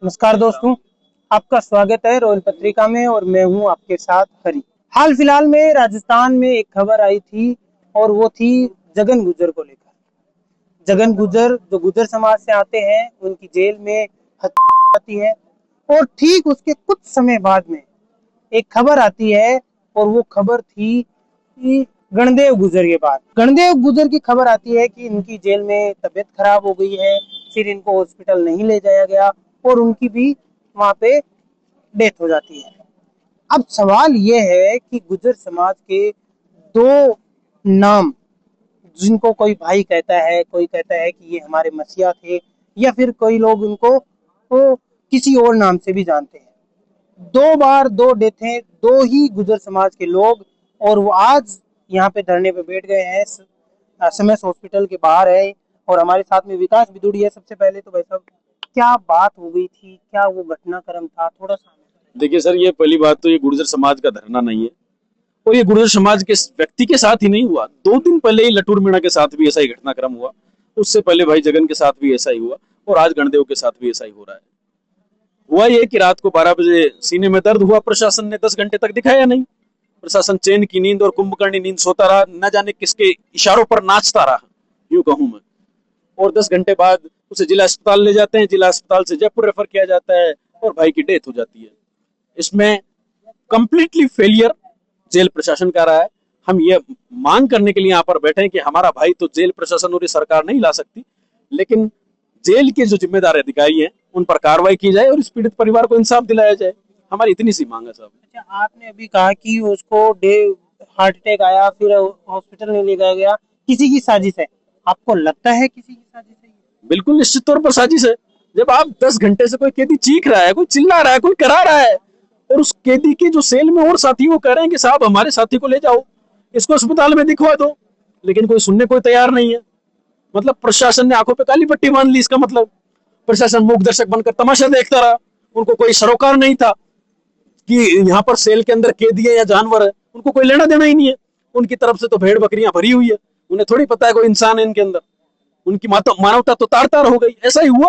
नमस्कार दोस्तों, आपका स्वागत है रॉयल पत्रिका में और मैं हूं आपके साथ हरी। हाल फिलहाल में राजस्थान में एक खबर आई थी और वो थी जगन गुर्जर को लेकर। जगन गुर्जर जो गुर्जर समाज से आते हैं उनकी जेल में हत्या आती है और ठीक उसके कुछ समय बाद में एक खबर आती है और वो खबर थी कि गणदेव गुर्जर के बाद गणदेव गुर्जर की खबर आती है कि इनकी जेल में तबीयत खराब हो गई है, फिर इनको हॉस्पिटल नहीं ले जाया गया और उनकी भी वहां पे डेथ हो जाती है। अब सवाल ये है कि गुर्जर समाज के दो नाम, जिनको कोई भाई कहता है, कोई कहता है कि ये हमारे मसीहा थे, या फिर कोई लोग उनको तो किसी और नाम से भी जानते हैं। दो बार दो डेथें, दो ही गुर्जर समाज के लोग, और वो आज यहाँ पे धरने पे बैठ गए हैं। एसएमएस हॉस्पिटल के बाहर है और हमारे साथ में विकास बिदुड़ी है। सबसे पहले तो भाई साहब, क्या बात हो गई थी, क्या वो घटनाक्रम था, थोड़ा सा देखिए सर, ये पहली बात तो ये गुर्जर समाज का धरना नहीं है और ये गुर्जर समाज के व्यक्ति के साथ ही नहीं हुआ। 2 दिन पहले ही लटूर मीणा के साथ भी ऐसा ही घटनाक्रम हुआ, उससे पहले भाई जगन के साथ भी ऐसा ही हुआ और आज गणदेव के साथ भी ऐसा ही हो रहा है। हुआ ये कि रात को 12 बजे सीने में दर्द हुआ, प्रशासन ने 10 घंटे तक दिखाया नहीं। प्रशासन चैन की नींद और कुंभकर्णी नींद सोता रहा, न जाने किसके इशारों पर नाचता रहा, यूं कहूं मैं। और 10 घंटे बाद उसे जिला अस्पताल ले जाते हैं, जिला अस्पताल से जयपुर रेफर किया जाता है और भाई की डेथ हो जाती है। इसमें कंप्लीटली फेलियर जेल प्रशासन का रहा है। हम ये मांग करने के लिए यहाँ पर बैठे हैं कि हमारा भाई तो जेल प्रशासन और सरकार नहीं ला सकती, लेकिन जेल के जो जिम्मेदार अधिकारी हैं उन पर कार्रवाई की जाए और इस पीड़ित परिवार को इंसाफ दिलाया जाए। हमारी इतनी सी मांग है साहब। अच्छा, आपने अभी कहा कि उसको डे हार्ट अटैक आया, फिर हॉस्पिटल नहीं ले जाया गया, किसी की साजिश है? आपको लगता है किसी की साजिश है? बिल्कुल निश्चित तौर पर साजिश है। जब आप 10 घंटे से कोई कैदी चीख रहा है, कोई चिल्ला रहा है, कोई करा रहा है और उस कैदी के जो सेल में और साथी वो कह रहे हैं कि साहब हमारे साथी को ले जाओ, इसको अस्पताल में दिखवा दो, लेकिन कोई सुनने को तैयार नहीं है। मतलब प्रशासन ने आंखों पे काली पट्टी बांध ली। इसका मतलब प्रशासन मूक दर्शक बनकर तमाशा देखता रहा। उनको कोई सरोकार नहीं था कि यहाँ पर सेल के अंदर कैदी है या जानवर है, उनको कोई लेना देना ही नहीं है। उनकी तरफ से तो भेड़ बकरियां भरी हुई है, उन्हें थोड़ी पता है कोई इंसान है इनके अंदर। उनकी मानवता तो तार तार हो गई। ऐसा ही हुआ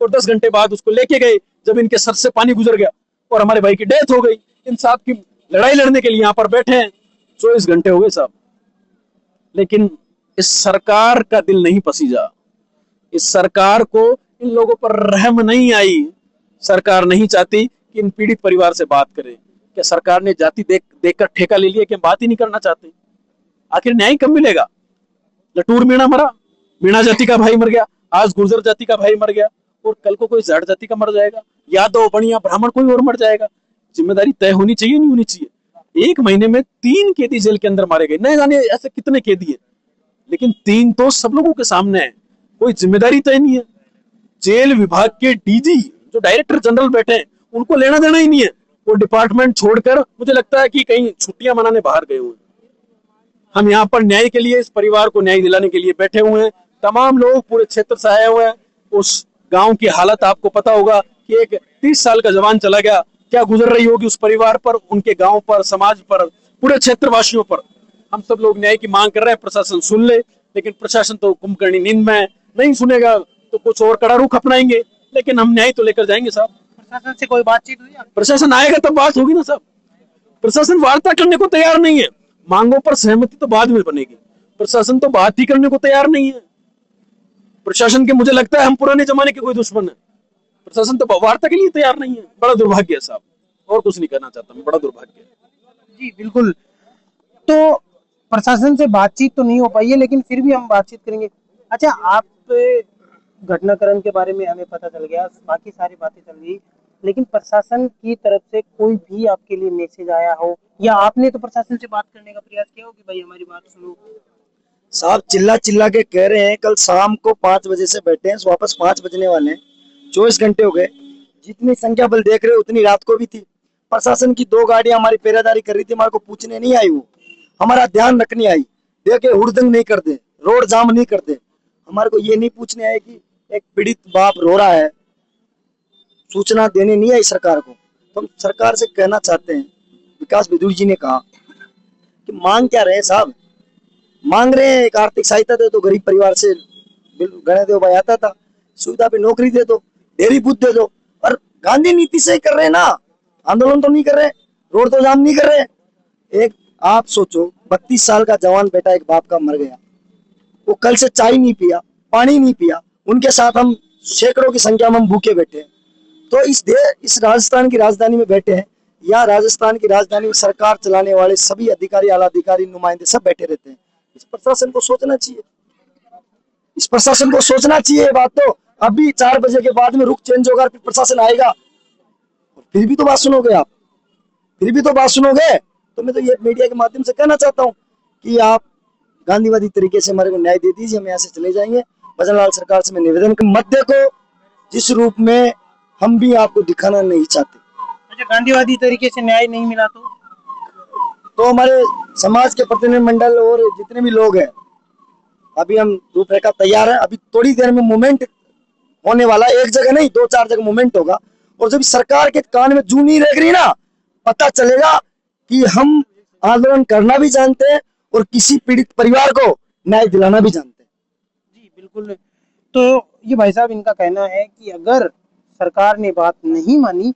और 10 घंटे बाद उसको लेके गए जब इनके सर से पानी गुजर गया और हमारे भाई की डेथ हो गई। इंसाफ की लड़ाई लड़ने के लिए यहाँ पर बैठे हैं। 24 घंटे हो गए साहब, लेकिन इस सरकार का दिल नहीं पसीजा। इस सरकार को इन लोगों पर रहम नहीं आई। सरकार नहीं चाहती कि इन पीड़ित परिवार से बात करें। क्या सरकार ने जाति देखकर ठेका ले लिया कि हम बात ही नहीं करना चाहते? आखिर न्याय कब मिलेगा? लटूर मीणा मरा, मीणा जाति का भाई मर गया, आज गुर्जर जाति का भाई मर गया और कल को कोई जाट जाति का मर जाएगा, यादव बनिया ब्राह्मण कोई और मर जाएगा। जिम्मेदारी तय होनी चाहिए, नहीं होनी चाहिए? 1 महीने में 3 कैदी जेल के अंदर मारे गए, नहीं जाने ऐसे कितने कैदी है, लेकिन 3 तो सब लोगों के सामने है। कोई जिम्मेदारी तय नहीं है। जेल विभाग के डीजी जो डायरेक्टर जनरल बैठे हैं उनको लेना देना ही नहीं है। वो डिपार्टमेंट छोड़कर मुझे लगता है कि कहीं छुट्टियां मनाने बाहर गए हुए हैं। हम यहाँ पर न्याय के लिए, इस परिवार को न्याय दिलाने के लिए बैठे हुए हैं। तमाम लोग पूरे क्षेत्र से आए हुए हैं। उस गांव की हालत आपको पता होगा कि एक 30 साल का जवान चला गया, क्या गुजर रही होगी उस परिवार पर, उनके गांव पर, समाज पर, पूरे क्षेत्रवासियों पर। हम सब लोग न्याय की मांग कर रहे हैं, प्रशासन सुन ले, लेकिन प्रशासन तो कुंभकर्णी नींद में नहीं सुनेगा तो कुछ और कड़ा रुख अपनाएंगे, लेकिन हम न्याय तो लेकर जाएंगे साहब। प्रशासन से कोई बातचीत हुई? प्रशासन आएगा तब बात होगी ना साहब। प्रशासन वार्ता करने को तैयार नहीं है। मांगों पर सहमति तो बाद में बनेगी, प्रशासन तो बात ही करने को तैयार नहीं है। प्रशासन के मुझे लगता है हम पुराने जमाने के कोई दुश्मन है। प्रशासन तो वार्ता के लिए तैयार नहीं है। बड़ा दुर्भाग्य है साहब, और कुछ नहीं कहना चाहता मैं, बड़ा दुर्भाग्य है। जी बिल्कुल। तो प्रशासन से बातचीत तो नहीं हो पाई है, लेकिन फिर भी हम बातचीत करेंगे। अच्छा, आप घटनाक्रम के बारे में हमें पता चल गया, बाकी सारी बातें चल गई, लेकिन प्रशासन की तरफ से कोई भी आपके लिए मैसेज आया हो, या आपने तो प्रशासन से बात करने का प्रयास किया हो कि भाई हमारी बात सुनो? साहब चिल्ला चिल्ला के कह रहे हैं, कल शाम को 5 बजे से बैठे हैं, वापस 5 बजने वाले हैं, 24 घंटे हो गए। जितनी संख्या बल देख रहे हो उतनी रात को भी थी। प्रशासन की 2 गाड़ियां हमारी पहरेदारी कर रही थी, हमारे को पूछने नहीं आई, वो हमारा ध्यान रखने आई। देखे हुड़दंग नहीं कर दे, रोड जाम नहीं कर दे, हमारे को ये नहीं पूछने आए कि एक पीड़ित बाप रो रहा है, सूचना देने नहीं आई सरकार को। तो हम सरकार से कहना चाहते हैं, विकास बिदुर जी ने कहा कि मांग क्या रहे साहब, मांग रहे हैं एक आर्थिक सहायता दे दो, गरीब परिवार से गणदेव भाई आता था, सुविधा पे नौकरी दे दो, डेयरी दूध दे दो। और गांधी नीति से कर रहे हैं ना, आंदोलन तो नहीं कर रहे, रोड तो जाम नहीं कर रहे। एक आप सोचो 32 साल का जवान बेटा एक बाप का मर गया, वो कल से चाय नहीं पिया, पानी नहीं पिया, उनके साथ हम सैकड़ों की संख्या में हम भूखे बैठे हैं। तो इस राजस्थान की राजधानी में बैठे हैं, या राजस्थान की राजधानी में सरकार चलाने वाले सभी अधिकारी, आला अधिकारी, नुमाइंदे सब बैठे रहते हैं। इस प्रशासन को सोचना चाहिए, इस प्रशासन को सोचना चाहिए बात। तो अभी 4 बजे के बाद में रुख चेंज होगा, फिर प्रशासन आएगा, फिर भी तो बात सुनोगे आप, फिर भी तो बात सुनोगे। तो मैं तो ये मीडिया के माध्यम से कहना चाहता हूँ कि आप गांधीवादी तरीके से हमारे को न्याय दे दीजिए, हम यहाँ से चले जाएंगे। भजन लाल सरकार से मैं निवेदन कर, मध्य को जिस रूप में हम भी आपको दिखाना नहीं चाहते। अच्छा, गांधीवादी तरीके से न्याय नहीं मिला तो हमारे समाज के प्रतिनिधिमंडल और जितने भी लोग हैं, अभी हम रूपरेखा तैयार है। अभी थोड़ी देर में मूवमेंट होने वाला, एक जगह नहीं 2-4 जगह मूवमेंट होगा। और जब सरकार के कान में जू नहीं रह रही ना, पता चलेगा कि हम आंदोलन करना भी जानते हैं और किसी पीड़ित परिवार को न्याय दिलाना भी जानते हैं। जी बिल्कुल। तो ये भाई साहब इनका कहना है कि अगर सरकार ने बात नहीं मानी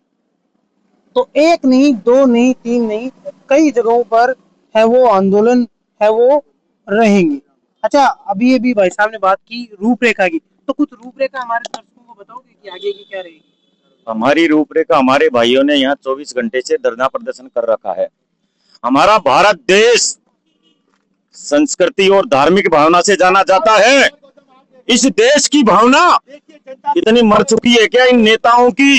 तो 1 नहीं 2 नहीं 3 नहीं, कई जगहों पर है वो आंदोलन है वो रहेंगे। अच्छा, अभी भाई साहब ने बात की रूपरेखा की, तो कुछ रूपरेखा हमारे दर्शकों को बताओगे कि आगे की क्या रहेगी? हमारी रूपरेखा, हमारे भाइयों ने यहाँ 24 घंटे से धरना प्रदर्शन कर रखा है। हमारा भारत देश संस्कृति और धार्मिक भावना से जाना जाता है। इस देश की भावना इतनी मर चुकी है क्या इन नेताओं की,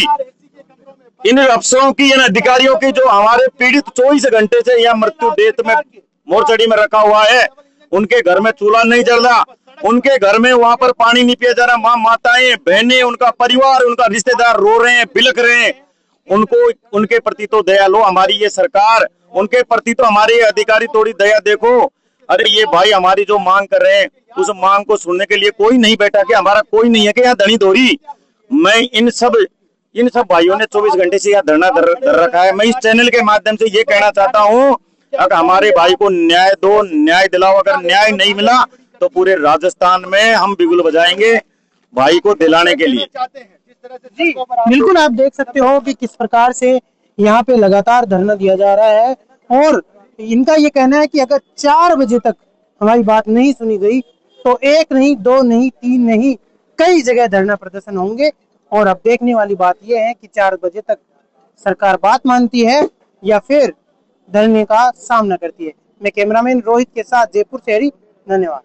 इन अफसरों की, इन अधिकारियों की, जो हमारे पीड़ित 24 घंटे से यहाँ मृत्यु डेथ में मोर्चड़ी में रखा हुआ है। उनके घर में चूल्हा नहीं जल रहा, उनके घर में वहां पर पानी नहीं पिया जा रहा। माँ, माताएं, बहनें, उनका परिवार, उनका रिश्तेदार रो रहे हैं, बिलख रहे हैं। उनको, उनके प्रति तो दया लो हमारी ये सरकार, उनके प्रति तो हमारे अधिकारी थोड़ी दया देखो। अरे ये भाई हमारी जो मांग कर रहे हैं, उस मांग को सुनने के लिए कोई नहीं बैठा क्या? हमारा कोई नहीं है कि यहाँ धनी धोरी? मैं इन सब भाइयों ने 24 घंटे से यहाँ धरना धर रखा है। मैं इस चैनल के माध्यम से ये कहना चाहता हूँ, अगर हमारे भाई को न्याय दो, न्याय दिलाओ। अगर न्याय नहीं मिला तो पूरे राजस्थान में हम बिगुल बजाएंगे भाई को दिलाने के लिए। जी बिल्कुल, आप देख सकते हो कि किस प्रकार से यहाँ पे लगातार धरना दिया जा रहा है। और इनका ये कहना है कि अगर 4 बजे तक हमारी बात नहीं सुनी गई तो 1 नहीं 2 नहीं 3 नहीं, कई जगह धरना प्रदर्शन होंगे। और अब देखने वाली बात यह है कि 4 बजे तक सरकार बात मानती है या फिर धरने का सामना करती है। मैं कैमरामैन रोहित के साथ जयपुर से हरी, धन्यवाद।